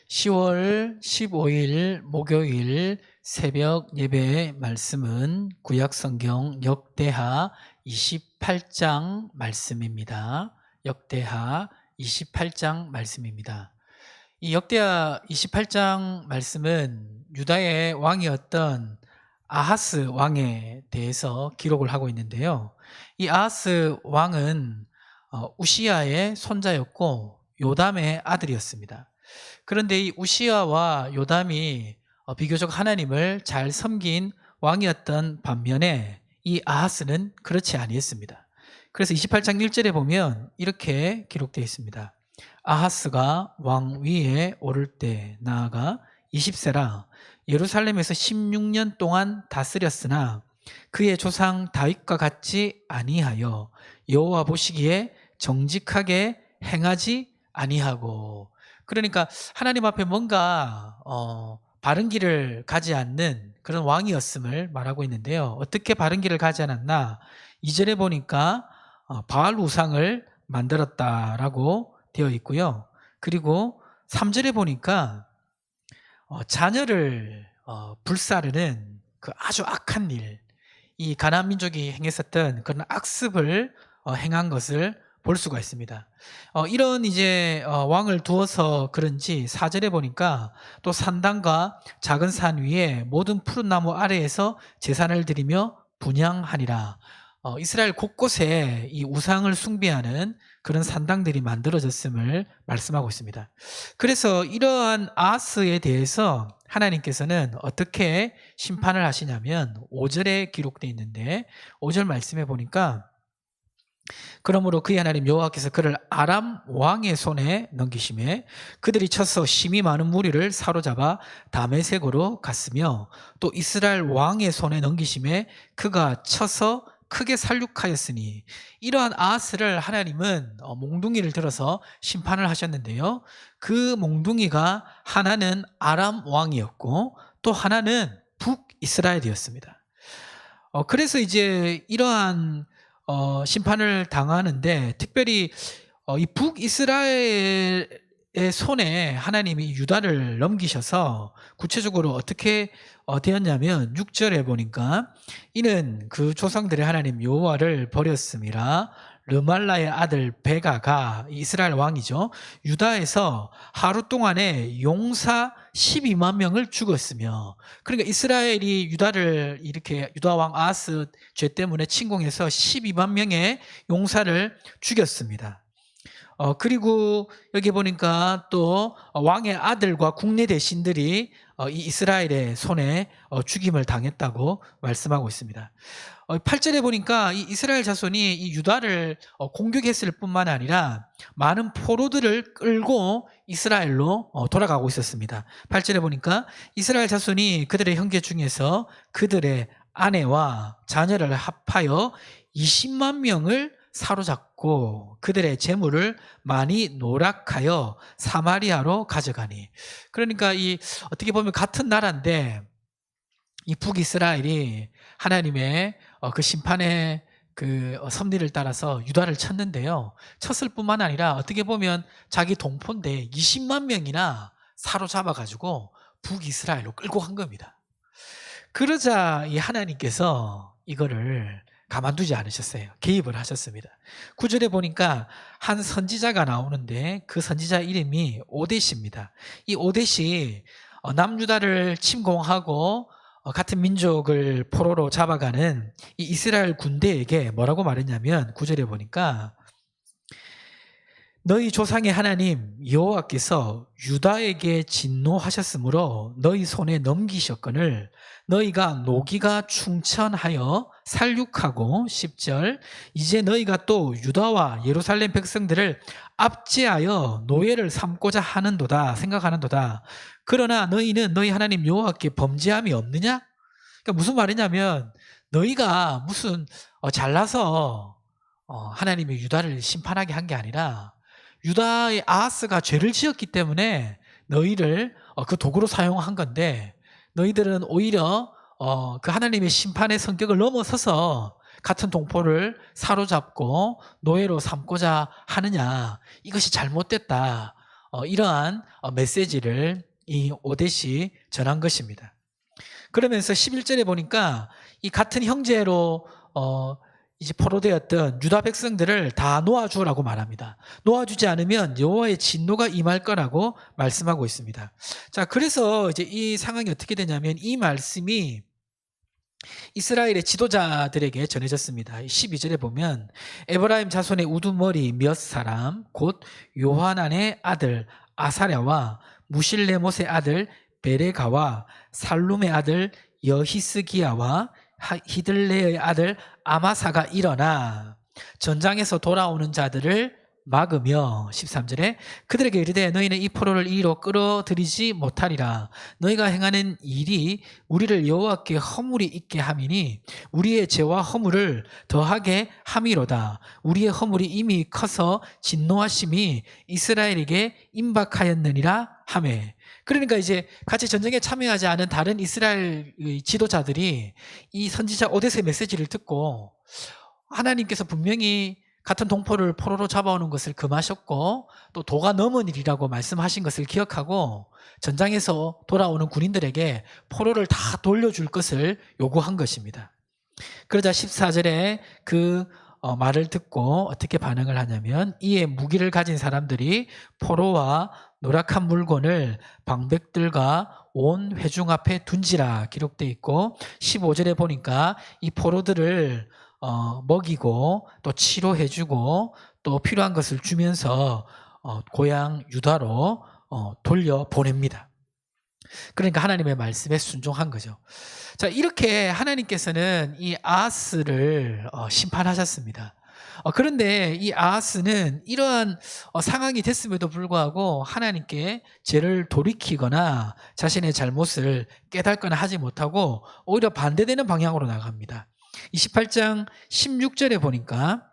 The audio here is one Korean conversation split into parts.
10월 15일 목요일 새벽 예배 말씀은 구약성경 역대하 28장 말씀입니다. 역대하 28장 말씀입니다. 이 역대하 28장 말씀은 유다의 왕이었던 아하스 왕에 대해서 기록을 하고 있는데요. 이 아하스 왕은 우시야의 손자였고 요담의 아들이었습니다. 그런데 이 우시야와 요담이 비교적 하나님을 잘 섬긴 왕이었던 반면에 이 아하스는 그렇지 아니했습니다. 그래서 28장 1절에 보면 이렇게 기록되어 있습니다. 아하스가 왕 위에 오를 때 나아가 20세라 예루살렘에서 16년 동안 다스렸으나 그의 조상 다윗과 같지 아니하여 여호와 보시기에 정직하게 행하지 아니하고, 그러니까 하나님 앞에 뭔가 바른 길을 가지 않는 그런 왕이었음을 말하고 있는데요. 어떻게 바른 길을 가지 않았나? 2절에 보니까 바알 우상을 만들었다라고 되어 있고요. 그리고 3절에 보니까 자녀를 불사르는 그 아주 악한 일, 이 가나안 민족이 행했었던 그런 악습을 행한 것을 볼 수가 있습니다. 이런 이제 왕을 두어서 그런지 4절에 보니까 또 산당과 작은 산 위에 모든 푸른 나무 아래에서 제사를 드리며 분향하니라. 이스라엘 곳곳에 이 우상을 숭배하는 그런 산당들이 만들어졌음을 말씀하고 있습니다. 그래서 이러한 아하스에 대해서 하나님께서는 어떻게 심판을 하시냐면 5절에 기록되어 있는데 5절 말씀해 보니까 그러므로 그의 하나님 여호와께서 그를 아람 왕의 손에 넘기심에 그들이 쳐서 심히 많은 무리를 사로잡아 다메섹으로 갔으며 또 이스라엘 왕의 손에 넘기심에 그가 쳐서 크게 살육하였으니, 이러한 아하스를 하나님은 몽둥이를 들어서 심판을 하셨는데요. 그 몽둥이가 하나는 아람 왕이었고 또 하나는 북이스라엘이었습니다. 그래서 이제 이러한 심판을 당하는데 특별히 이 북이스라엘의 손에 하나님이 유다를 넘기셔서 구체적으로 어떻게 되었냐면 6절에 보니까 이는 그 조상들의 하나님 여호와를 버렸음이라 르말라의 아들 베가가, 이스라엘 왕이죠, 유다에서 하루 동안에 용사 12만 명을 죽였으며, 그러니까 이스라엘이 유다를 이렇게 유다 왕 아하스 죄 때문에 침공해서 12만 명의 용사를 죽였습니다. 그리고 여기 보니까 또 왕의 아들과 국내 대신들이 이 이스라엘의 손에 죽임을 당했다고 말씀하고 있습니다. 8절에 보니까 이 이스라엘 자손이 이 유다를 공격했을 뿐만 아니라 많은 포로들을 끌고 이스라엘로 돌아가고 있었습니다. 8절에 보니까 이스라엘 자손이 그들의 형제 중에서 그들의 아내와 자녀를 합하여 20만 명을 사로잡고 그들의 재물을 많이 노락하여 사마리아로 가져가니. 그러니까 이 어떻게 보면 같은 나라인데 이 북이스라엘이 하나님의 그 심판의 그 섭리를 따라서 유다를 쳤는데요. 쳤을 뿐만 아니라 어떻게 보면 자기 동포인데 20만 명이나 사로잡아 가지고 북이스라엘로 끌고 간 겁니다. 그러자 이 하나님께서 이거를 가만두지 않으셨어요. 개입을 하셨습니다. 9절에 보니까 한 선지자가 나오는데 그 선지자 이름이 오뎃입니다. 이 오뎃이 남유다를 침공하고 같은 민족을 포로로 잡아가는 이 이스라엘 군대에게 뭐라고 말했냐면 9절에 보니까 너희 조상의 하나님 여호와께서 유다에게 진노하셨으므로 너희 손에 넘기셨거늘 너희가 노기가 충천하여 살육하고 10절 이제 너희가 또 유다와 예루살렘 백성들을 압제하여 노예를 삼고자 하는도다 생각하는도다. 그러나 너희는 너희 하나님 여호와께 범죄함이 없느냐? 그러니까 무슨 말이냐면 너희가 무슨 잘나서 하나님이 유다를 심판하게 한 게 아니라 유다의 아하스가 죄를 지었기 때문에 너희를 그 도구로 사용한 건데, 너희들은 오히려 그 하나님의 심판의 성격을 넘어서서 같은 동포를 사로잡고 노예로 삼고자 하느냐, 이것이 잘못됐다. 이러한 메시지를 이 오뎃이 전한 것입니다. 그러면서 11절에 보니까 이 같은 형제로 이제 포로되었던 유다 백성들을 다 놓아주라고 말합니다. 놓아주지 않으면 여호와의 진노가 임할 거라고 말씀하고 있습니다. 자, 그래서 이제 이 상황이 어떻게 되냐면 이 말씀이 이스라엘의 지도자들에게 전해졌습니다. 12절에 보면 에브라임 자손의 우두머리 몇 사람 곧 요하난의 아들 아사랴와 무실레못의 아들 베레가와 살룸의 아들 여히스기야와 히들레의 아들 아마사가 일어나 전장에서 돌아오는 자들을 막으며 13절에 그들에게 이르되 너희는 이 포로를 이리로 끌어들이지 못하리라. 너희가 행하는 일이 우리를 여호와께 허물이 있게 함이니 우리의 죄와 허물을 더하게 함이로다. 우리의 허물이 이미 커서 진노하심이 이스라엘에게 임박하였느니라 하매. 그러니까 이제 같이 전쟁에 참여하지 않은 다른 이스라엘 지도자들이 이 선지자 오뎃의 메시지를 듣고 하나님께서 분명히 같은 동포를 포로로 잡아오는 것을 금하셨고 또 도가 넘은 일이라고 말씀하신 것을 기억하고 전장에서 돌아오는 군인들에게 포로를 다 돌려줄 것을 요구한 것입니다. 그러자 14절에 그 말을 듣고 어떻게 반응을 하냐면 이에 무기를 가진 사람들이 포로와 노력한 물건을 방백들과 온 회중 앞에 둔지라 기록되어 있고 15절에 보니까 이 포로들을 먹이고 또 치료해주고 또 필요한 것을 주면서 고향 유다로 돌려보냅니다. 그러니까 하나님의 말씀에 순종한 거죠. 자, 이렇게 하나님께서는 이 아하스를 심판하셨습니다. 그런데 이 아하스는 이러한 상황이 됐음에도 불구하고 하나님께 죄를 돌이키거나 자신의 잘못을 깨닫거나 하지 못하고 오히려 반대되는 방향으로 나갑니다. 28장 16절에 보니까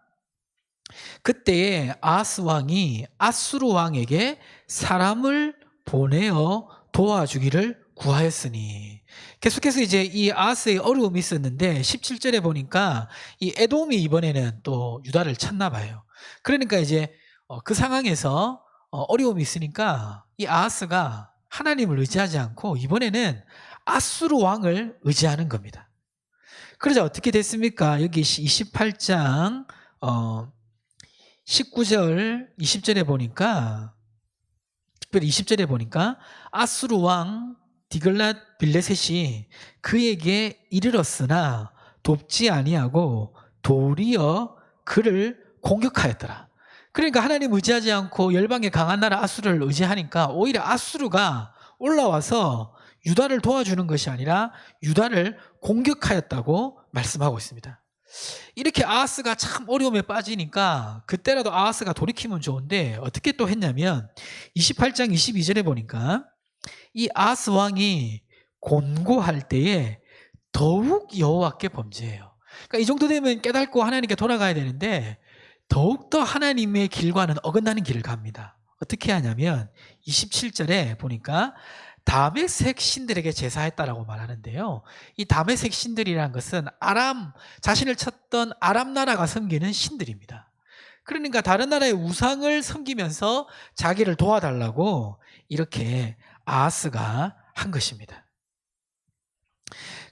그때에 아하스 왕이 아수르 왕에게 사람을 보내어 도와주기를 구하였으니 계속해서 이제 이 아하스의 어려움이 있었는데 17절에 보니까 이 에돔이 이번에는 또 유다를 쳤나 봐요. 그러니까 이제 그 상황에서 어려움이 있으니까 이 아하스가 하나님을 의지하지 않고 이번에는 아수르 왕을 의지하는 겁니다. 그러자 어떻게 됐습니까? 여기 28장 19절 20절에 보니까 특별히 20절에 보니까 아수르 왕 디글랏 빌레셋이 그에게 이르렀으나 돕지 아니하고 도리어 그를 공격하였더라. 그러니까 하나님 의지하지 않고 열방의 강한 나라 아수르를 의지하니까 오히려 아수르가 올라와서 유다를 도와주는 것이 아니라 유다를 공격하였다고 말씀하고 있습니다. 이렇게 아하스가 참 어려움에 빠지니까 그때라도 아하스가 돌이키면 좋은데 어떻게 또 했냐면 28장 22절에 보니까 이 아하스 왕이 곤고할 때에 더욱 여호와께 범죄해요. 그러니까 이 정도 되면 깨닫고 하나님께 돌아가야 되는데 더욱더 하나님의 길과는 어긋나는 길을 갑니다. 어떻게 하냐면 27절에 보니까 다메섹 신들에게 제사했다라고 말하는데요. 이 다메섹 신들이라는 것은 자신을 쳤던 아람 나라가 섬기는 신들입니다. 그러니까 다른 나라의 우상을 섬기면서 자기를 도와달라고 이렇게 아하스가 한 것입니다.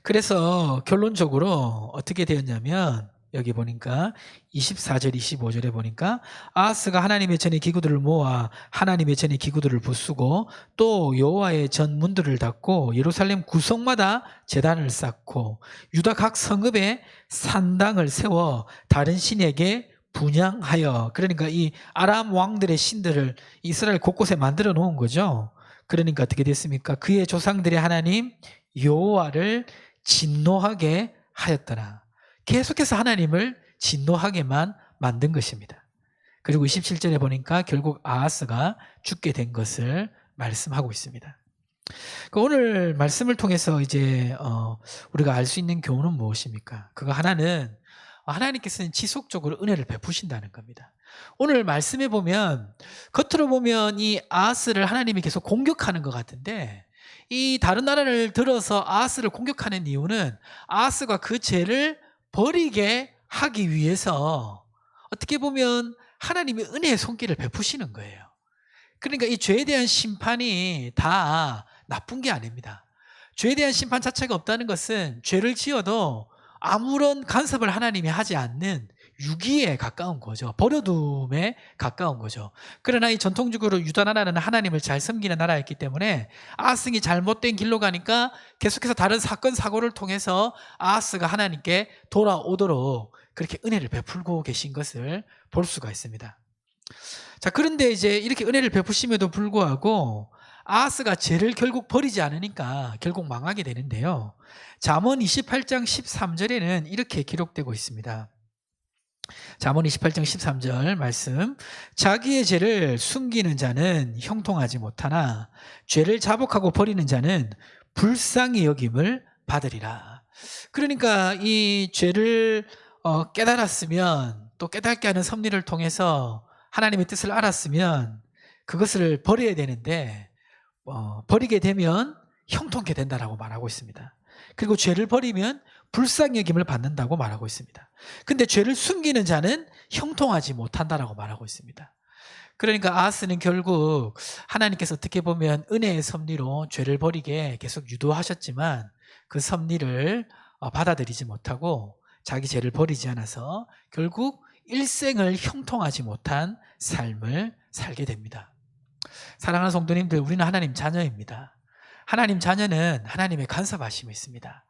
그래서 결론적으로 어떻게 되었냐면 여기 보니까 24절 25절에 보니까 아하스가 하나님의 전에 기구들을 모아 하나님의 전에 기구들을 부수고 또 여호와의 전 문들을 닫고 예루살렘 구성마다 제단을 쌓고 유다 각 성읍에 산당을 세워 다른 신에게 분향하여, 그러니까 이 아람 왕들의 신들을 이스라엘 곳곳에 만들어 놓은 거죠. 그러니까 어떻게 됐습니까? 그의 조상들의 하나님 여호와를 진노하게 하였더라. 계속해서 하나님을 진노하게만 만든 것입니다. 그리고 27절에 보니까 결국 아하스가 죽게 된 것을 말씀하고 있습니다. 오늘 말씀을 통해서 이제 우리가 알 수 있는 교훈은 무엇입니까? 그거 하나는 하나님께서는 지속적으로 은혜를 베푸신다는 겁니다. 오늘 말씀에 보면 겉으로 보면 이 아하스를 하나님이 계속 공격하는 것 같은데 이 다른 나라를 들어서 아하스를 공격하는 이유는 아하스가 그 죄를 버리게 하기 위해서 어떻게 보면 하나님이 은혜의 손길을 베푸시는 거예요. 그러니까 이 죄에 대한 심판이 다 나쁜 게 아닙니다. 죄에 대한 심판 자체가 없다는 것은 죄를 지어도 아무런 간섭을 하나님이 하지 않는 유기에 가까운 거죠. 버려둠에 가까운 거죠. 그러나 이 전통적으로 유다 나라는 하나님을 잘 섬기는 나라였기 때문에 아하스이 잘못된 길로 가니까 계속해서 다른 사건 사고를 통해서 아하스가 하나님께 돌아오도록 그렇게 은혜를 베풀고 계신 것을 볼 수가 있습니다. 자, 그런데 이제 이렇게 은혜를 베푸심에도 불구하고 아하스가 죄를 결국 버리지 않으니까 결국 망하게 되는데요. 잠언 28장 13절에는 이렇게 기록되고 있습니다. 잠언 28장 13절 말씀. 자기의 죄를 숨기는 자는 형통하지 못하나 죄를 자복하고 버리는 자는 불쌍히 여김을 받으리라. 그러니까 이 죄를 깨달았으면, 또 깨닫게 하는 섭리를 통해서 하나님의 뜻을 알았으면 그것을 버려야 되는데 버리게 되면 형통케 된다라고 말하고 있습니다. 그리고 죄를 버리면 불쌍히 여김을 받는다고 말하고 있습니다. 근데 죄를 숨기는 자는 형통하지 못한다라고 말하고 있습니다. 그러니까 아하스는 결국 하나님께서 어떻게 보면 은혜의 섭리로 죄를 버리게 계속 유도하셨지만 그 섭리를 받아들이지 못하고 자기 죄를 버리지 않아서 결국 일생을 형통하지 못한 삶을 살게 됩니다. 사랑하는 성도님들, 우리는 하나님 자녀입니다. 하나님 자녀는 하나님의 간섭하심이 있습니다.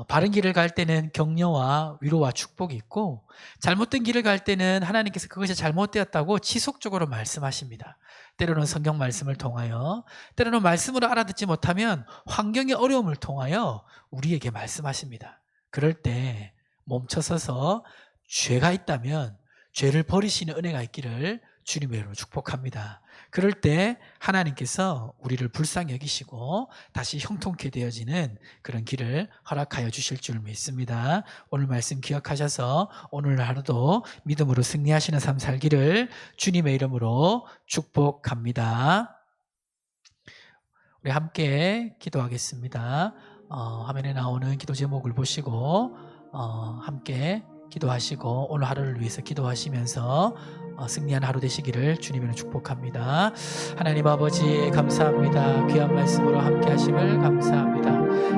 바른 길을 갈 때는 격려와 위로와 축복이 있고, 잘못된 길을 갈 때는 하나님께서 그것이 잘못되었다고 지속적으로 말씀하십니다. 때로는 성경 말씀을 통하여, 때로는 말씀으로 알아듣지 못하면 환경의 어려움을 통하여 우리에게 말씀하십니다. 그럴 때 멈춰서서 죄가 있다면 죄를 버리시는 은혜가 있기를 주님의 이름으로 축복합니다. 그럴 때 하나님께서 우리를 불쌍히 여기시고 다시 형통케 되어지는 그런 길을 허락하여 주실 줄 믿습니다. 오늘 말씀 기억하셔서 오늘 하루도 믿음으로 승리하시는 삶 살기를 주님의 이름으로 축복합니다. 우리 함께 기도하겠습니다. 화면에 나오는 기도 제목을 보시고 함께 기도하시고 오늘 하루를 위해서 기도하시면서 승리한 하루 되시기를 주님으로 축복합니다. 하나님 아버지 감사합니다. 귀한 말씀으로 함께 하심을 감사합니다.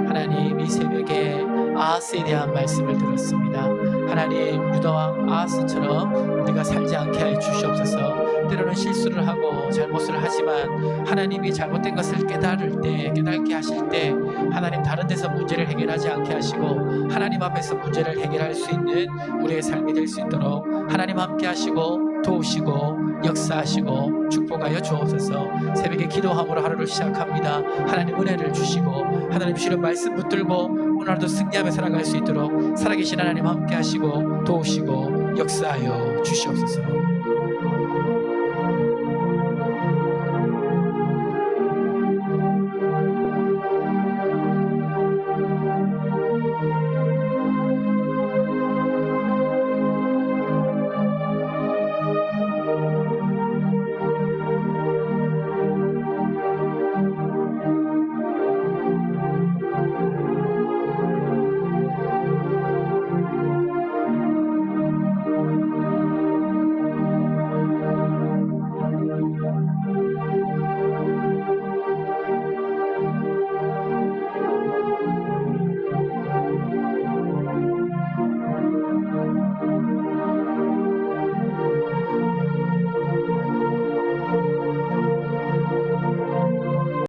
하나님, 이 새벽에 아하스에 대한 말씀을 들었습니다. 하나님, 유다왕 아하스처럼 우리가 살지 않게 하여 주시옵소서. 때로는 실수를 하고 잘못을 하지만 하나님이 잘못된 것을 깨닫게 하실 때 하나님, 다른 데서 문제를 해결하지 않게 하시고 하나님 앞에서 문제를 해결할 수 있는 우리의 삶이 될 수 있도록 하나님 함께 하시고 도우시고 역사하시고 축복하여 주옵소서. 새벽에 기도함으로 하루를 시작합니다. 하나님 은혜를 주시고 하나님 주시는 말씀 붙들고 오늘 하루도 승리하며 살아갈 수 있도록 살아계신 하나님 함께 하시고 도우시고 역사하여 주시옵소서.